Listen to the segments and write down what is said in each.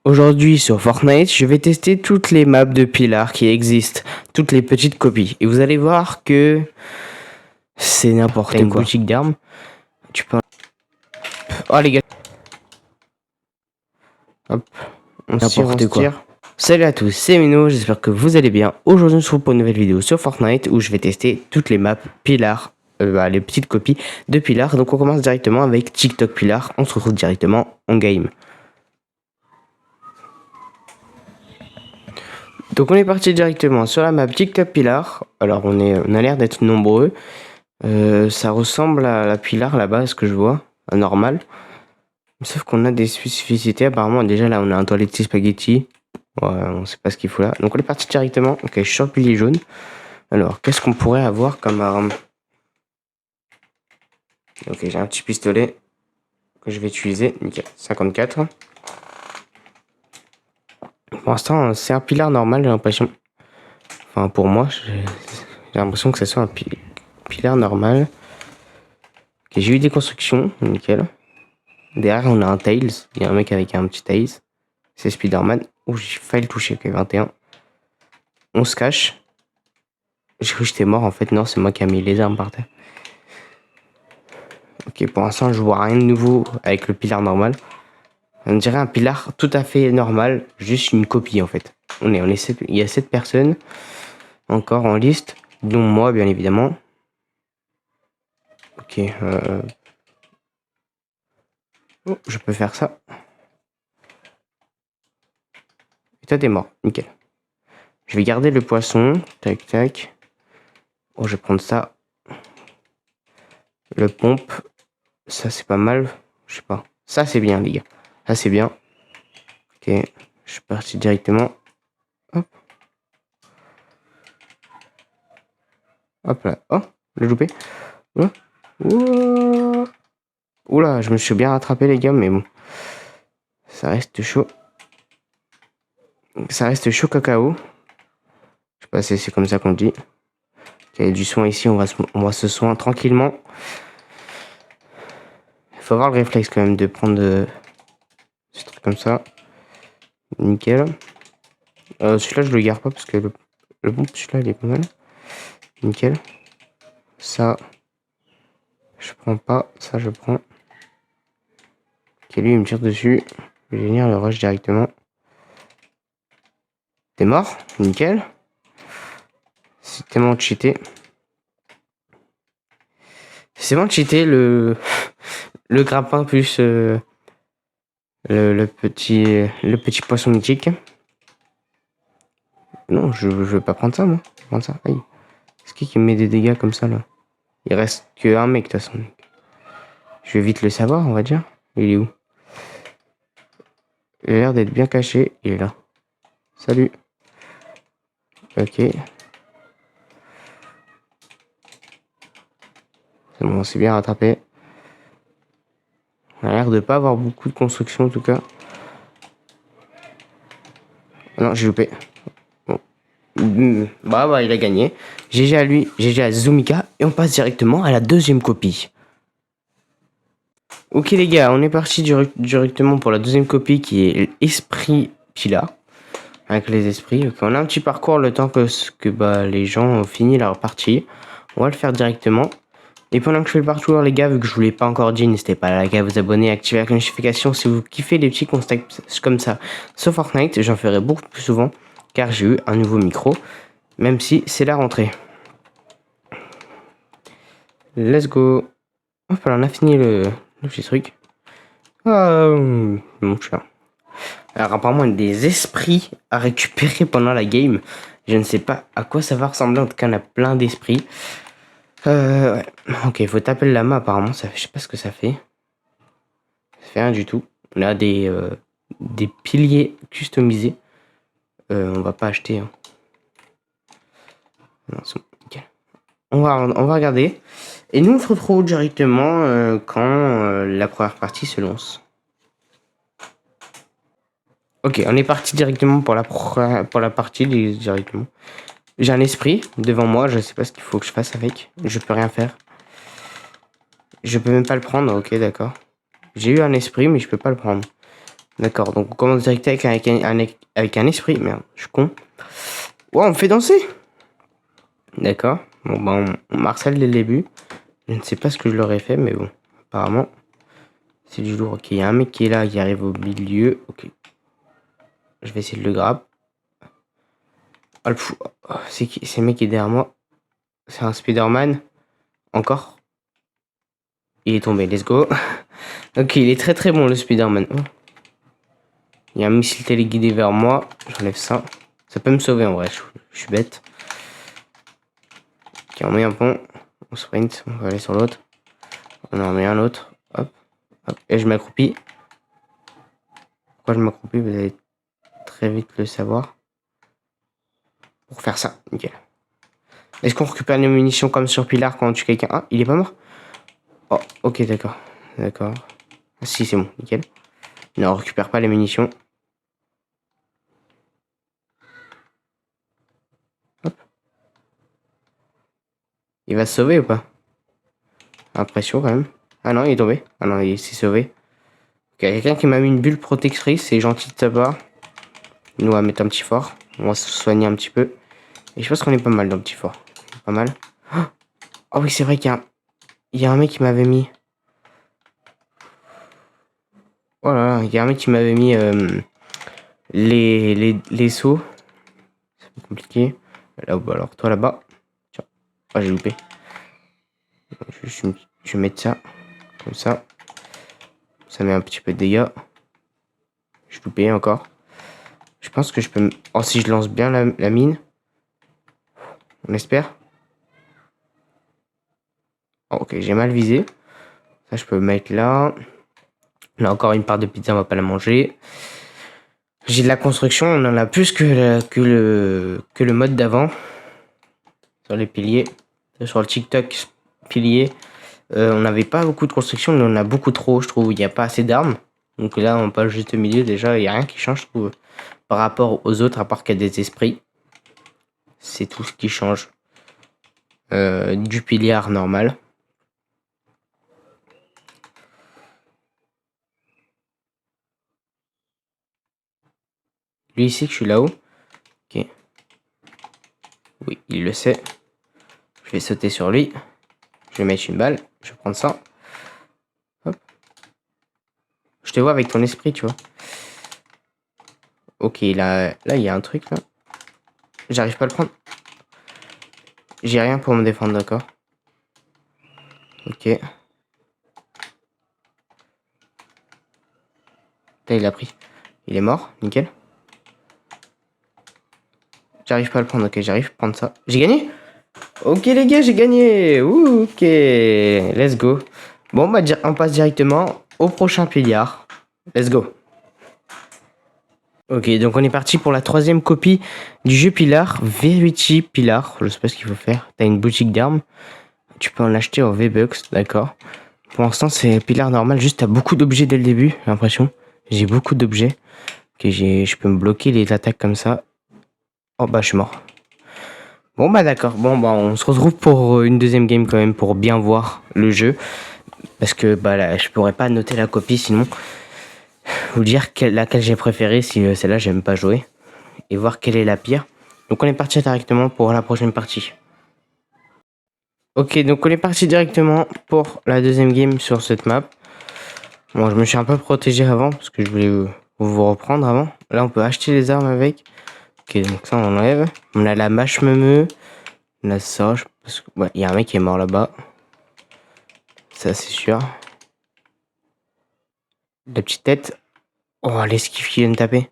Aujourd'hui sur Fortnite, je vais tester toutes les maps de Pilar qui existent, toutes les petites copies. Et vous allez voir que c'est n'importe quoi. Une boutique d'armes. Tu peux... Oh les gars. Hop. On n'importe quoi. Salut à tous, c'est Mino, j'espère que vous allez bien. Aujourd'hui, on se retrouve pour une nouvelle vidéo sur Fortnite où je vais tester toutes les maps Pilar, les petites copies de Pilar. Donc on commence directement avec TikTok Pilar, on se retrouve directement en game. Donc on est parti directement sur la map TikTok Pilar. Alors on a l'air d'être nombreux. Ça ressemble à la Pilar là-bas, ce que je vois, à normal. Sauf qu'on a des spécificités. Apparemment déjà là on a un toilette spaghetti. Ouais, on sait pas ce qu'il faut là. Donc on est parti directement. Ok, je suis sur le pilier jaune. Alors qu'est-ce qu'on pourrait avoir comme arme? Ok, j'ai un petit pistolet que je vais utiliser. Nickel, 54. Pour l'instant c'est un Pilar normal, j'ai l'impression. Enfin pour moi, j'ai l'impression que ça soit un Pilar normal. Ok, j'ai eu des constructions, nickel. Derrière on a un Tails, il y a un mec avec un petit Tails. C'est Spider-Man. Oh, j'ai failli le toucher, ok, 21. On se cache. J'ai cru que j'étais mort, en fait non, c'est moi qui ai mis les armes par terre. Ok, pour l'instant je vois rien de nouveau avec le Pilar normal. On dirait un Pilar tout à fait normal, juste une copie en fait. Il y a 7 personnes encore en liste, dont moi bien évidemment. Ok, oh, je peux faire ça. Et toi t'es mort, nickel. Je vais garder le poisson, tac tac. Oh, je vais prendre ça. Le pompe, ça c'est pas mal, je sais pas. Ça c'est bien les gars, ça c'est bien. Ok, je suis parti directement. Hop. Hop là, oh, le loupé. Oula. Oula. Oula, je me suis bien rattrapé les gars, mais bon. Ça reste chaud. Ça reste chaud cacao. Je sais pas si c'est comme ça qu'on le dit. Il y a du soin ici, on va se soigner tranquillement. Il faut avoir le réflexe quand même de prendre ce truc comme ça. Nickel. Celui-là, je le garde pas parce que le bon, celui-là, il est pas mal. Nickel. Ça, je prends pas. Ça, je prends. Ok, lui, il me tire dessus. Je vais venir le rush directement. T'es mort? Nickel. C'est tellement cheaté. C'est vraiment cheaté le grappin plus le petit poisson mythique. Non, je veux pas prendre ça moi. Je vais prendre ça. Aïe. Est-ce qu'il me met des dégâts comme ça là? Il reste que un mec de toute façon. Je vais vite le savoir, on va dire. Il est où? Il a l'air d'être bien caché. Il est là. Salut. Ok. C'est bon, on s'est bien rattrapé. On a l'air de pas avoir beaucoup de construction en tout cas. Non, j'ai loupé. Bon. Bah, il a gagné. GG à lui, GG à Zumika. Et on passe directement à la deuxième copie. Ok les gars, on est parti directement pour la deuxième copie qui est l'Esprit Pilar. Avec les esprits. Ok, on a un petit parcours le temps que les gens ont fini leur partie. On va le faire directement. Et pendant que je fais le parcours les gars, vu que je vous l'ai pas encore dit, n'hésitez pas à liker, à vous abonner, à activer la notification si vous kiffez les petits contacts comme ça sur Fortnite. J'en ferai beaucoup plus souvent car j'ai eu un nouveau micro, même si c'est la rentrée. Let's go. Hop là, on a fini le petit truc. Bon, je suis là. Alors apparemment il y a des esprits à récupérer pendant la game. Je ne sais pas à quoi ça va ressembler, en tout cas on a plein d'esprits. Ouais. Ok, il faut taper le lama apparemment, ça, je sais pas ce que ça fait. Ça fait rien du tout. On a des piliers customisés. On va pas acheter. Hein. Non, c'est bon, nickel. On va regarder. Et nous on se retrouve directement quand la première partie se lance. Ok, on est parti directement pour la partie directement. J'ai un esprit devant moi, je sais pas ce qu'il faut que je fasse avec. Je peux rien faire. Je peux même pas le prendre, ok d'accord. J'ai eu un esprit mais je peux pas le prendre. D'accord, donc on commence direct avec un esprit. Merde, je suis con. Ouais, on me fait danser. D'accord. Bon, bah, on marcelle dès le début. Je ne sais pas ce que je leur ai fait, mais bon. Apparemment, c'est du lourd. Ok, il y a un mec qui est là, qui arrive au milieu. Ok. Je vais essayer de le grab. Oh, le fou. Oh, c'est qui? C'est le mec qui est derrière moi. C'est un Spider-Man. Encore. Il est tombé, let's go. Ok, il est très très bon le Spider-Man. Oh. Il y a un missile téléguidé vers moi. J'enlève ça. Ça peut me sauver en vrai, je suis bête. Ok, on met un pont. On sprint, on va aller sur l'autre. On en met un autre. Hop, hop. Et je m'accroupis. Pourquoi je m'accroupis? Vous allez très vite le savoir. Pour faire ça, nickel. Est-ce qu'on récupère les munitions comme sur Pilar quand on tue quelqu'un? Ah, il est pas mort? Oh, ok, d'accord. D'accord. Ah, si, c'est bon, nickel. Non, on récupère pas les munitions. Hop. Il va se sauver ou pas? Impression quand même. Ah non, il est tombé. Ah non, il s'est sauvé. Ok, quelqu'un qui m'a mis une bulle protectrice, c'est gentil de sa part. Nous, on va mettre un petit fort. On va se soigner un petit peu. Et je pense qu'on est pas mal dans le petit fort. Pas mal. Oh oui, c'est vrai il y a un mec qui m'avait mis. Oh là là, il y a un mec qui m'avait mis les sauts. C'est un peu compliqué. Là, bah alors, toi là-bas. Tiens. Ah, j'ai loupé. Je vais mettre ça. Comme ça. Ça met un petit peu de dégâts. Je suis loupé encore. Je pense que je peux me... Oh, si je lance bien la mine. On espère. Oh, ok, j'ai mal visé. Ça, je peux mettre là. Là, encore une part de pizza, on va pas la manger. J'ai de la construction, on en a plus que le mode d'avant. Sur les piliers. Sur le TikTok pilier. On n'avait pas beaucoup de construction, mais on a beaucoup trop, je trouve. Il n'y a pas assez d'armes. Donc là, on passe juste au milieu. Déjà, il n'y a rien qui change, je trouve, par rapport aux autres, à part qu'il y a des esprits. C'est tout ce qui change. Du pilier normal. Lui, ici, que je suis là-haut. Ok. Oui, il le sait. Je vais sauter sur lui. Je vais mettre une balle. Je vais prendre ça. Hop. Je te vois avec ton esprit, tu vois. Ok, là, il y a un truc, là. J'arrive pas à le prendre. J'ai rien pour me défendre, d'accord. Ok. Là, il a pris. Il est mort, nickel. J'arrive pas à le prendre, ok, j'arrive à prendre ça. J'ai gagné? Ok les gars, j'ai gagné. Ouh, ok, let's go. Bon, bah on passe directement au prochain piliard. Let's go. Ok, donc on est parti pour la troisième copie du jeu Pilar, Verity Pilar. Je sais pas ce qu'il faut faire. T'as une boutique d'armes. Tu peux en acheter au V-Bucks, d'accord. Pour l'instant, c'est Pilar normal. Juste, t'as beaucoup d'objets dès le début, j'ai l'impression. J'ai beaucoup d'objets. Ok, je peux me bloquer les attaques comme ça. Oh bah, je suis mort. Bon bah d'accord, bon bah on se retrouve pour une deuxième game quand même pour bien voir le jeu. Parce que bah là, je pourrais pas noter la copie sinon vous dire laquelle j'ai préférée si celle-là j'aime pas jouer. Et voir quelle est la pire. Donc on est parti directement pour la prochaine partie. Ok, donc on est parti directement pour la deuxième game sur cette map. Bon, je me suis un peu protégé avant parce que je voulais vous reprendre avant. Là on peut acheter les armes avec. Ok, donc ça on enlève. On a la mâche meumeux. On a ça, parce que ouais, y a un mec qui est mort là-bas. Ça c'est sûr. La petite tête. Oh, l'esquive qui vient de taper.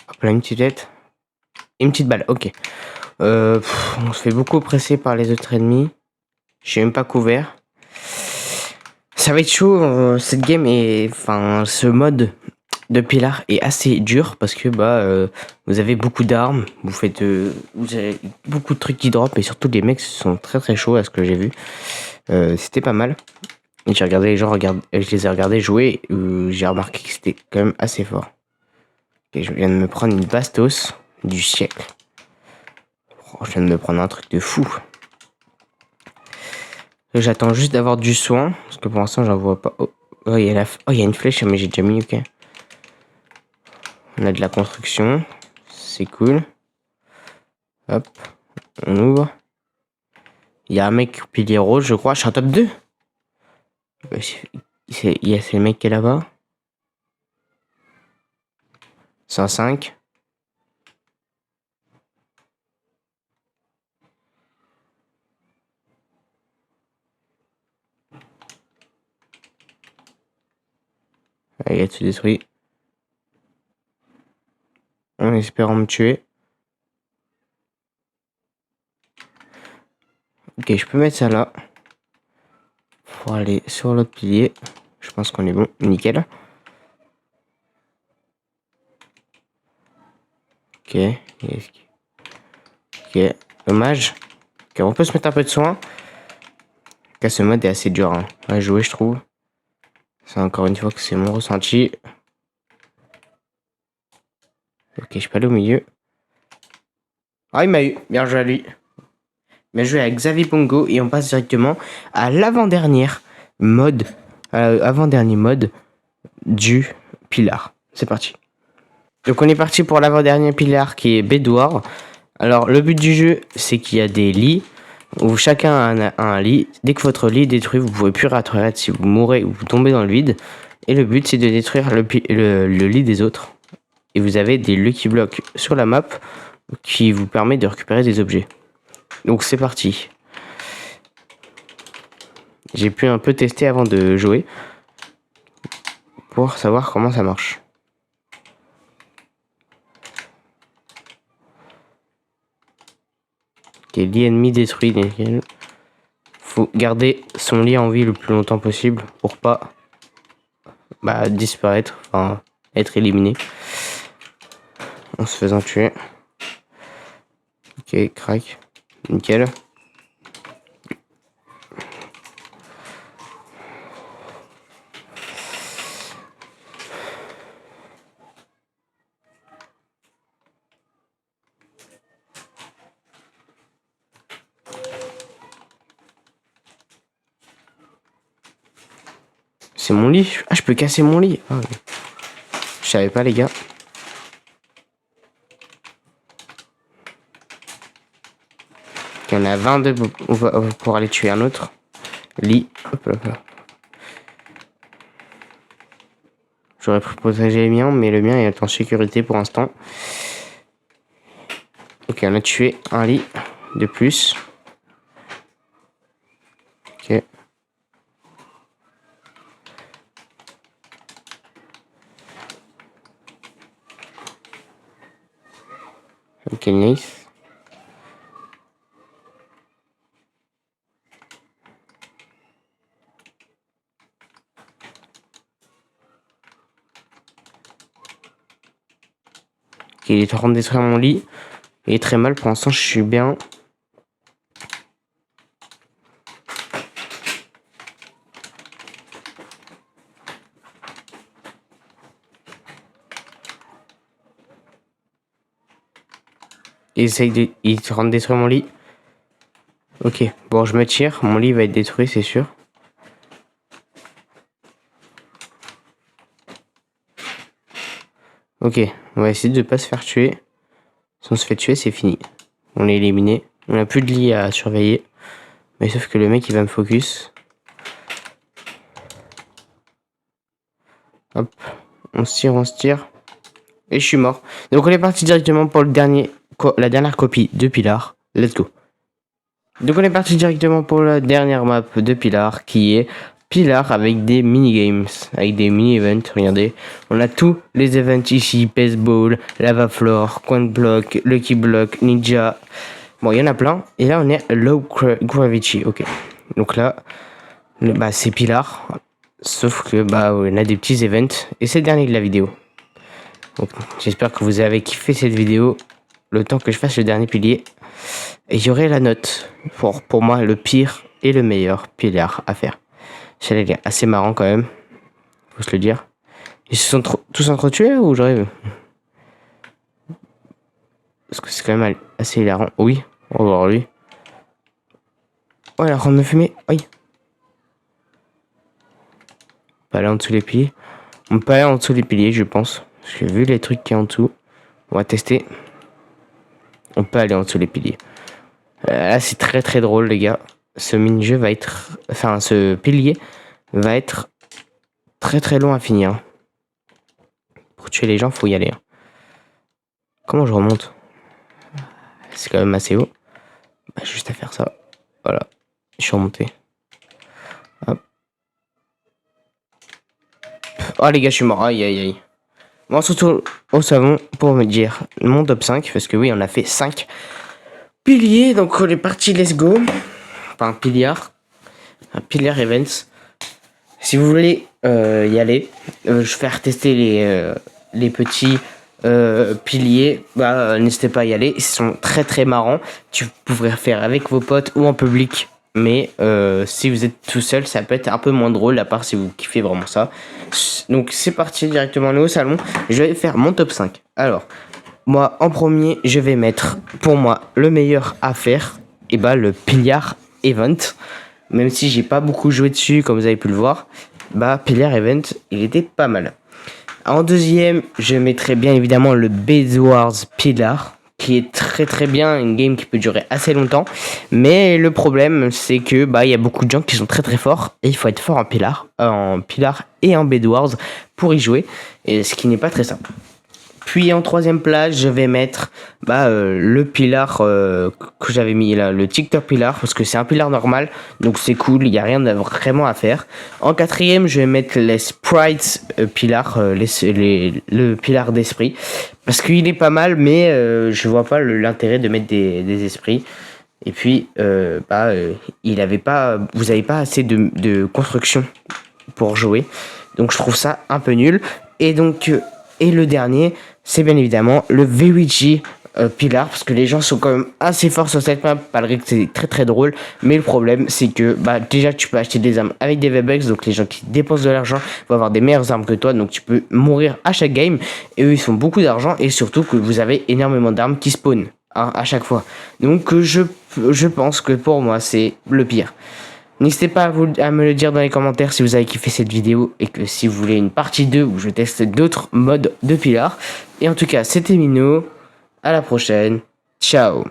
Hop là, une petite tête. Et une petite balle, ok. On se fait beaucoup presser par les autres ennemis. Je suis même pas couvert. Ça va être chaud, cette game est... Enfin, ce mode de Pilar est assez dur parce que vous avez beaucoup d'armes, vous avez beaucoup de trucs qui drop et surtout les mecs sont très très chauds à ce que j'ai vu. C'était pas mal. J'ai regardé les gens je les ai regardés jouer, j'ai remarqué que c'était quand même assez fort. Et je viens de me prendre une bastos du siècle. Oh, je viens de me prendre un truc de fou. J'attends juste d'avoir du soin, parce que pour l'instant j'en vois pas. Oh, il y a une flèche, mais j'ai déjà mis, ok. On a de la construction. C'est cool. Hop. On ouvre. Il y a un mec pilier rouge, je crois. Je suis en top 2. C'est le mec qui est là-bas. 105. Il a tout détruit. En espérant me tuer. Ok, je peux mettre ça là. Pour aller sur l'autre pilier. Je pense qu'on est bon. Nickel. Ok. Ok. Dommage. Ok, on peut se mettre un peu de soin. Car ce mode est assez dur à jouer, je trouve. C'est encore une fois que c'est mon ressenti. Ok, je peux aller au milieu. Ah, il m'a eu. Bien joué à lui. Bien joué à Xavier Pongo. Et on passe directement à l'avant-dernière mode. Avant-dernier mode du Pilar. C'est parti. Donc on est parti pour l'avant-dernier Pilar qui est Bédouard. Alors le but du jeu, c'est qu'il y a des lits où chacun a un lit. Dès que votre lit est détruit, vous ne pouvez plus réapparaître si vous mourrez ou vous tombez dans le vide. Et le but, c'est de détruire le lit des autres. Et vous avez des Lucky Blocks sur la map qui vous permet de récupérer des objets. Donc c'est parti. J'ai pu un peu tester avant de jouer pour savoir comment ça marche. Ok, lit ennemi détruit. Faut garder son lit en vie le plus longtemps possible pour pas disparaître, enfin être éliminé en se faisant tuer. Ok, crack, nickel. C'est mon lit. Ah, je peux casser mon lit. Ah, oui. Je savais pas, les gars. Il y en a 22 pour aller tuer un autre. Lit. Hop là, hop là. J'aurais pu protéger le mien, mais le mien est en sécurité pour l'instant. Ok, on a tué un lit de plus. Ok. Ok, nice. Ok, il est en train de détruire mon lit. Il est très mal, pour l'instant je suis bien. Il est en train de détruire mon lit. Ok, bon je me tire, mon lit va être détruit c'est sûr. Ok, on va essayer de ne pas se faire tuer. Si on se fait tuer, c'est fini. On est éliminé. On n'a plus de lit à surveiller. Mais sauf que le mec, il va me focus. Hop, on se tire. Et je suis mort. Donc on est parti directement pour la dernière copie de Pilar. Let's go. Donc on est parti directement pour la dernière map de Pilar qui est Pilar avec des mini-games, avec des mini-events, regardez. On a tous les events ici, Baseball, Lava Floor, Coin Block, Lucky Block, Ninja. Bon, il y en a plein. Et là, on est Low Gravity, ok. Donc là, c'est Pilar. Sauf que, on a des petits events. Et c'est le dernier de la vidéo. Donc, j'espère que vous avez kiffé cette vidéo. Le temps que je fasse le dernier pilier. Et j'aurai la note pour moi le pire et le meilleur Pilar à faire. C'est assez marrant quand même. Faut se le dire. Ils se sont tous entretués ou j'aurais... Parce que c'est quand même assez hilarant. Oui, on va voir lui. Oh, il est en train de me fumer. Aïe. Pas aller en dessous les piliers. On peut aller en dessous des piliers, je pense. Parce que vu les trucs qui est en dessous, on va tester. On peut aller en dessous les piliers. Là, c'est très très drôle, les gars. Ce mini-jeu va être... Enfin, ce pilier va être très très long à finir. Pour tuer les gens, faut y aller. Comment je remonte? C'est quand même assez haut. Bah, juste à faire ça. Voilà. Je suis remonté. Hop. Oh les gars, je suis mort. Aïe aïe aïe. Bon, on se retrouve au savon pour me dire mon top 5. Parce que oui, on a fait 5 piliers. Donc on est parti, let's go. Enfin, un pilier events. Si vous voulez y aller, je faire tester les petits piliers, bah, n'hésitez pas à y aller. Ils sont très très marrants. Tu pourrais faire avec vos potes ou en public. Mais si vous êtes tout seul, ça peut être un peu moins drôle, à part si vous kiffez vraiment ça. Donc c'est parti, directement au salon. Je vais faire mon top 5. Alors, moi en premier, je vais mettre pour moi le meilleur à faire, et bah le Pilier Event. Même si j'ai pas beaucoup joué dessus, comme vous avez pu le voir, bah Pilier Event, il était pas mal. En deuxième, je mettrai bien évidemment le Bedwars Pillar, qui est très très bien, une game qui peut durer assez longtemps. Mais le problème, c'est que bah il y a beaucoup de gens qui sont très très forts et il faut être fort en Pillar et en Bedwars pour y jouer, et ce qui n'est pas très simple. Puis en troisième place, je vais mettre le pilar que j'avais mis là, le TikTok pilar, parce que c'est un pilar normal, donc c'est cool, il n'y a rien vraiment à faire. En quatrième, je vais mettre les sprites pilar, le pilar d'esprit, parce qu'il est pas mal, mais je vois pas l'intérêt de mettre des esprits. Et puis, vous n'avez pas assez de construction pour jouer, donc je trouve ça un peu nul. Et donc, et le dernier, c'est bien évidemment le VWG Pilar, parce que les gens sont quand même assez forts sur cette map, malgré que c'est très très drôle. Mais le problème, c'est que déjà tu peux acheter des armes avec des V-Bucks, donc les gens qui dépensent de l'argent vont avoir des meilleures armes que toi, donc tu peux mourir à chaque game. Et eux, ils font beaucoup d'argent, et surtout que vous avez énormément d'armes qui spawnent à chaque fois. Donc je pense que pour moi, c'est le pire. N'hésitez pas à me le dire dans les commentaires si vous avez kiffé cette vidéo et que si vous voulez une partie 2 où je teste d'autres modes de Pilar. Et en tout cas, c'était Mino. À la prochaine. Ciao.